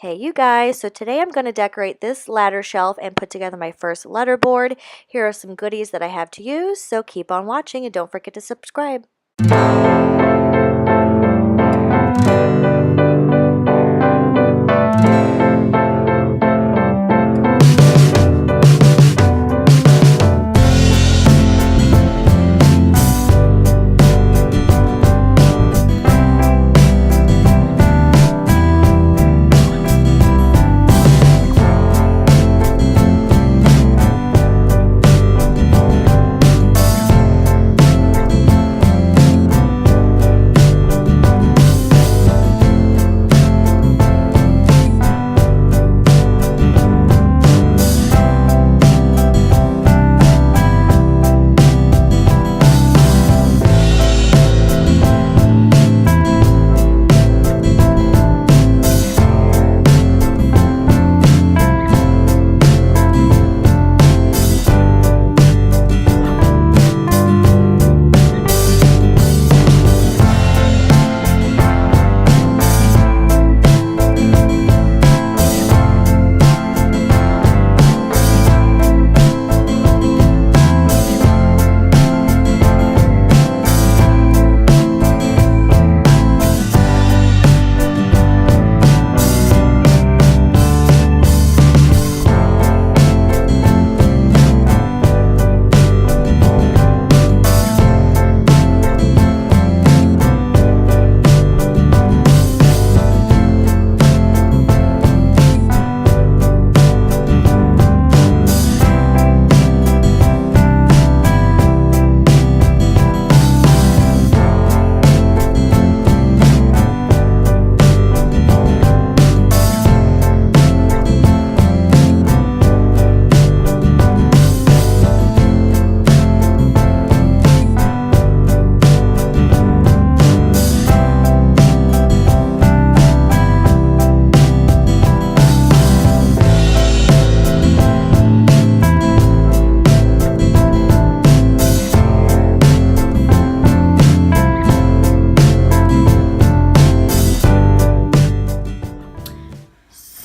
Hey you guys, so today I'm going to decorate this ladder shelf and put together my first letterboard. Here are some goodies that I have to use, so keep on watching and don't forget to subscribe.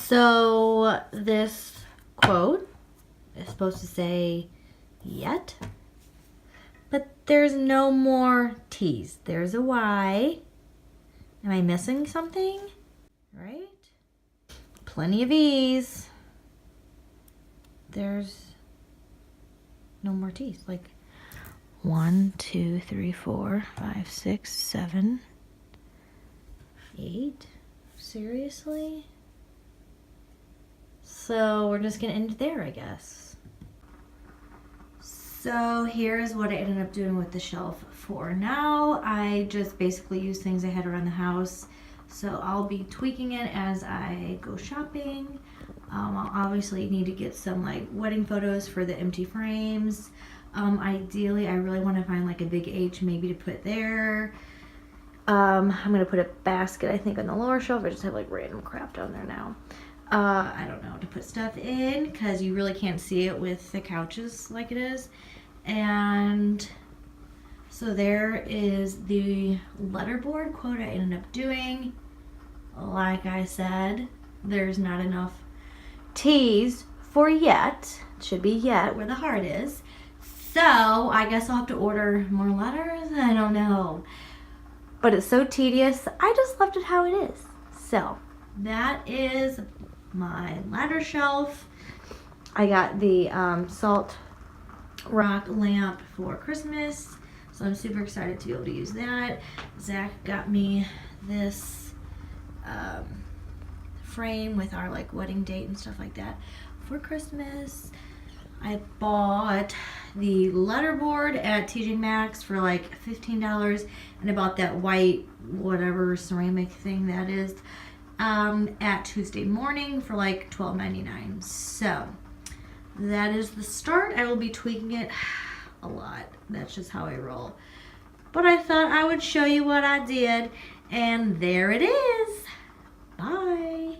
So this quote is supposed to say yet, but there's no more T's. There's a Y. Am I missing something? Right? Plenty of E's. There's no more T's. Like 1, 2, 3, 4, 5, 6, 7, 8. Seriously? So we're just gonna end it there, I guess. So here's what I ended up doing with the shelf for now. I just basically use things I had around the house. So I'll be tweaking it as I go shopping. I'll obviously need to get some like wedding photos for the empty frames. Ideally, I really want to find like a big H maybe to put there. I'm gonna put a basket, I think, on the lower shelf. I just have like random crap down there now. I don't know, to put stuff in because you really can't see it with the couches like it is. And so there is the letterboard quote I ended up doing. Like I said, there's not enough T's for yet. It should be yet where the heart is. So I guess I'll have to order more letters. I don't know. But it's so tedious. I just left it how it is. So that is my ladder shelf. I got the salt rock lamp for Christmas, so I'm super excited to be able to use that. Zach got me this frame with our like wedding date and stuff like that for Christmas. I bought the letterboard at TJ Maxx for like $15, and I bought that white whatever ceramic thing that is at Tuesday Morning for like $12.99. So that is the start. I will be tweaking it a lot. That's just how I roll. But I thought I would show you what I did, and there it is. Bye.